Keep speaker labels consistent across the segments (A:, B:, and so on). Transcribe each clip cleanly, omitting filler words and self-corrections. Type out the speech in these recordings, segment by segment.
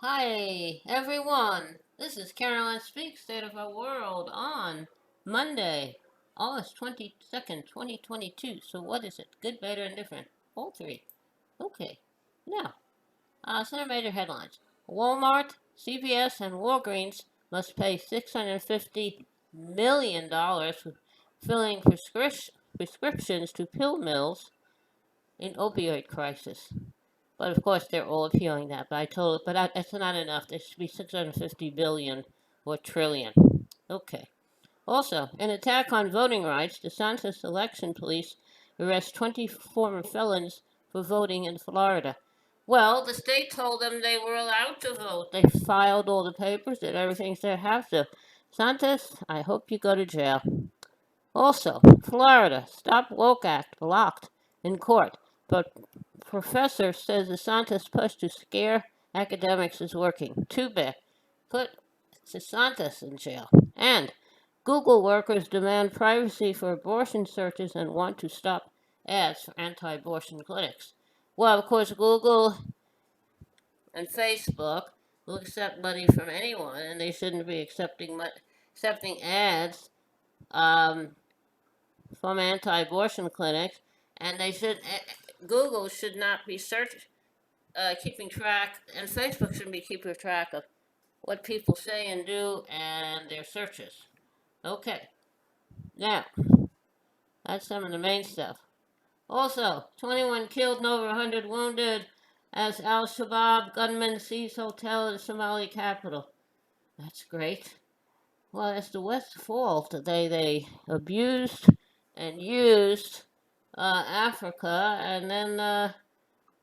A: Hi, everyone. This is Caroline Speaks, State of Our World on Monday, August 22nd, 2022. So, what is it? Good, better, and different? All three. Okay. Now, some major headlines Walmart, CVS, and Walgreens must pay $650 million for filling prescriptions to pill mills in opioid crisis. But of course, they're all appealing that. That's not enough. There should be 650 billion or trillion. Okay. Also, an attack on voting rights. DeSantis election police arrest 20 former felons for voting in Florida. Well, the state told them they were allowed to vote. They filed all the papers, did everything they have to. Santos, I hope you go to jail. Also, Florida Stop Woke Act blocked in court, but professor says DeSantis' push to scare academics is working. Too bad. Put DeSantis in jail. And Google workers demand privacy for abortion searches and want to stop ads for anti-abortion clinics. Well, of course, Google and Facebook will accept money from anyone, and they shouldn't be accepting ads um, from anti-abortion clinics, and Google should not be keeping track, and Facebook shouldn't be keeping track of what people say and do and their searches. Okay, now that's some of the main stuff. Also, 21 killed and over 100 wounded as Al Shabaab gunmen seize hotel in the Somali capital. That's great. Well, it's the West's fault. They abused and used Africa, and then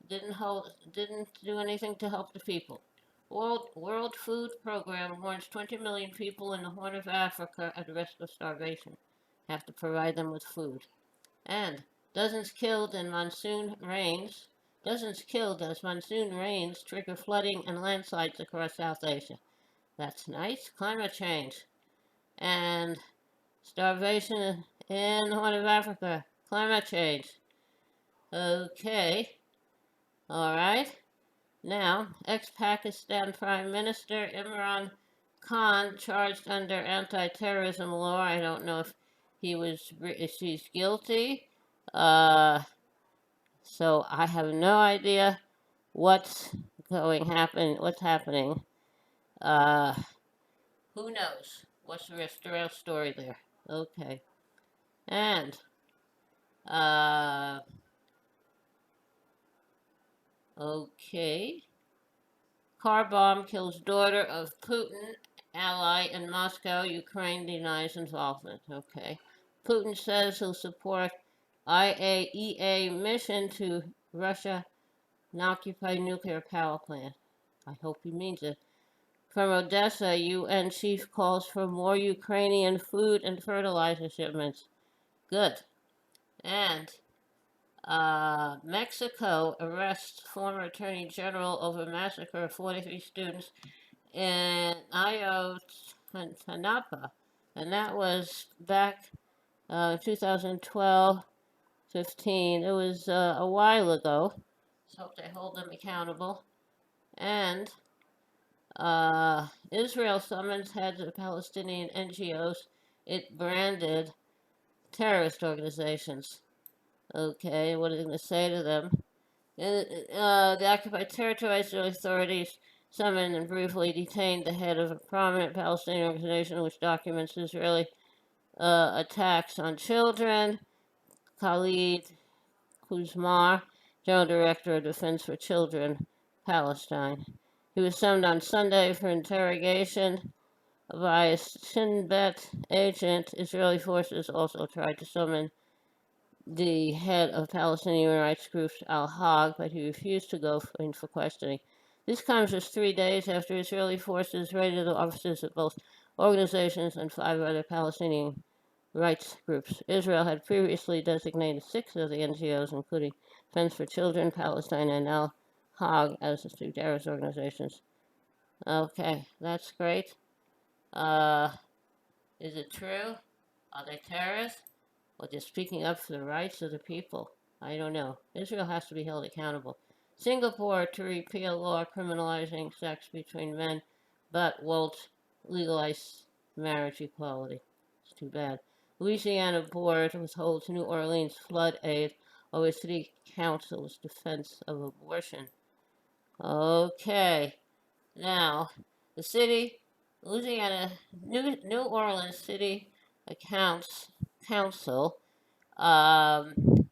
A: didn't do anything to help the people. World Food Program warns 20 million people in the Horn of Africa at risk of starvation. Have to provide them with food. And dozens killed in monsoon rains. Dozens killed as monsoon rains trigger flooding and landslides across South Asia. That's nice. Climate change and starvation in the Horn of Africa. Climate change. Okay. All right. Now, ex-Pakistan Prime Minister Imran Khan charged under anti-terrorism law. I don't know if she's guilty. Uh, so I have no idea what's what's happening. Uh, who knows? What's the real story there? Okay. And, uh, okay. Car bomb kills daughter of Putin ally in Moscow. Ukraine denies involvement. Okay. Putin says he'll support IAEA mission to Russia and occupy nuclear power plant. I hope he means it. From Odessa, UN chief calls for more Ukrainian food and fertilizer shipments. Good. And Mexico arrests former attorney general over massacre of 43 students in Ayotzinapa, and that was back 2012, 15. It was a while ago. So hope they hold them accountable. And Israel summons heads of Palestinian NGOs it branded terrorist organizations. Okay, what are they going to say to them? The occupied territory Israeli authorities summoned and briefly detained the head of a prominent Palestinian organization which documents Israeli attacks on children. Khalid Kuzmar, General Director of Defense for Children, Palestine. He was summoned on Sunday for interrogation by a Shin Bet agent. Israeli forces also tried to summon the head of Palestinian human rights group Al Haq, but he refused to go in for questioning. This comes just 3 days after Israeli forces raided the offices of both organizations and 5 other Palestinian rights groups. Israel had previously designated 6 of the NGOs, including Defense for Children, Palestine, and Al Haq, as the two terrorist organizations. Okay, that's great. Uh, is it true? Are they terrorists? Or just speaking up for the rights of the people? I don't know. Israel has to be held accountable. Singapore to repeal law criminalizing sex between men, but won't legalize marriage equality. It's too bad. Louisiana board withholds New Orleans flood aid over city council's defense of abortion. Okay, now the city, Louisiana, New Orleans City accounts council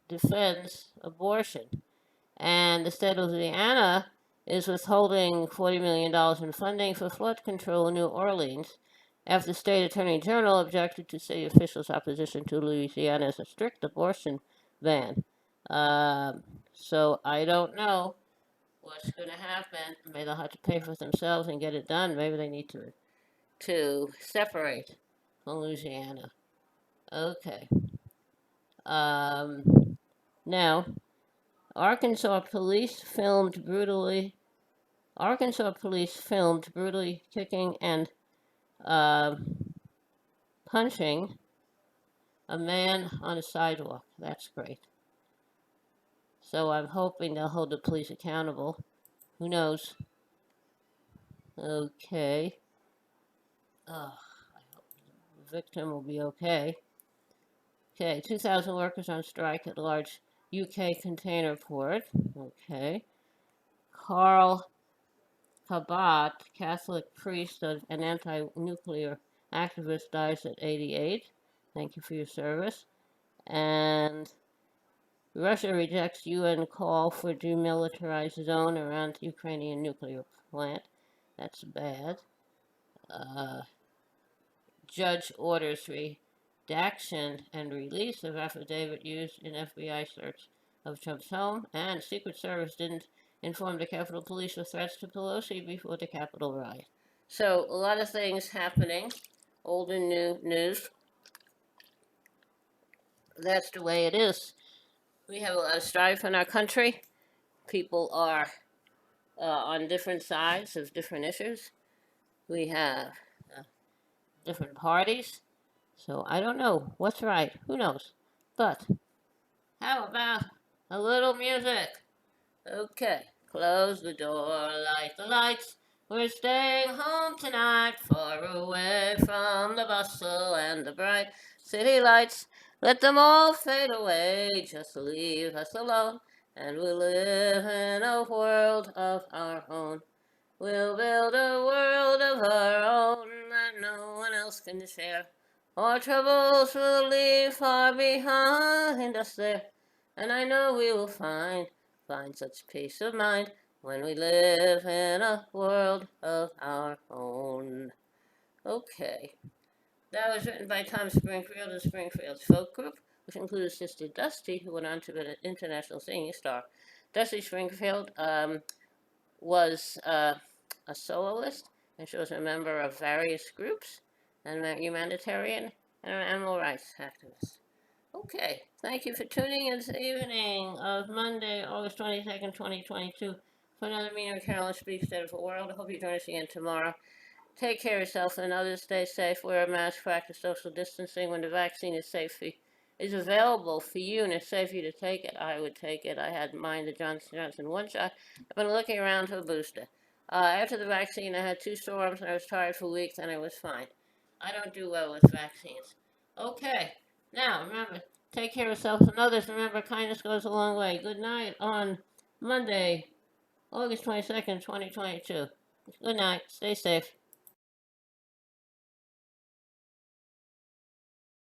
A: defends abortion. And the state of Louisiana is withholding $40 million in funding for flood control in New Orleans after the state attorney general objected to city officials' opposition to Louisiana's strict abortion ban. So I don't know what's going to happen. Maybe they'll have to pay for it themselves and get it done. Maybe they need to separate from Louisiana. Okay. Now, Arkansas police filmed brutally kicking and punching a man on a sidewalk. That's great. So I'm hoping they'll hold the police accountable. Who knows? Okay. I hope the victim will be okay. Okay, 2,000 workers on strike at large UK container port. Okay. Carl Kabat, Catholic priest and anti-nuclear activist, dies at 88. Thank you for your service. And Russia rejects UN call for demilitarized zone around Ukrainian nuclear plant. That's bad. Judge orders redaction and release of affidavit used in FBI search of Trump's home, and Secret Service didn't inform the Capitol Police of threats to Pelosi before the Capitol riot. So, a lot of things happening, old and new news. That's the way it is. We have a lot of strife in our country. People are on different sides of different issues. We have different parties. So I don't know what's right. Who knows? But how about a little music? Okay. Close the door, light the lights. We're staying home tonight, far away from the bustle and the bright city lights. Let them all fade away, just leave us alone, and we'll live in a world of our own. We'll build a world of our own that no one else can share. Our troubles will leave far behind us there, and I know we will find such peace of mind when we live in a world of our own. Okay. That was written by Tom Springfield of Springfield's folk group, which included Sister Dusty, who went on to be an international singing star. Dusty Springfield was a soloist, and she was a member of various groups, and a humanitarian and an animal rights activist. Okay, thank you for tuning in this evening of Monday, August 22nd, 2022, for another Mina Carolyn Speaks State of the World. I hope you join us again tomorrow. Take care of yourself and others. Stay safe. Wear a mask. Practice social distancing. When the vaccine is available for you and it's safe for you to take it, I would take it. I had mine, the Johnson & Johnson one shot. I've been looking around for a booster. After the vaccine, I had 2 storms and I was tired for weeks and I was fine. I don't do well with vaccines. Okay. Now, remember, take care of yourself and others. Remember, kindness goes a long way. Good night on Monday, August 22nd, 2022. Good night. Stay safe.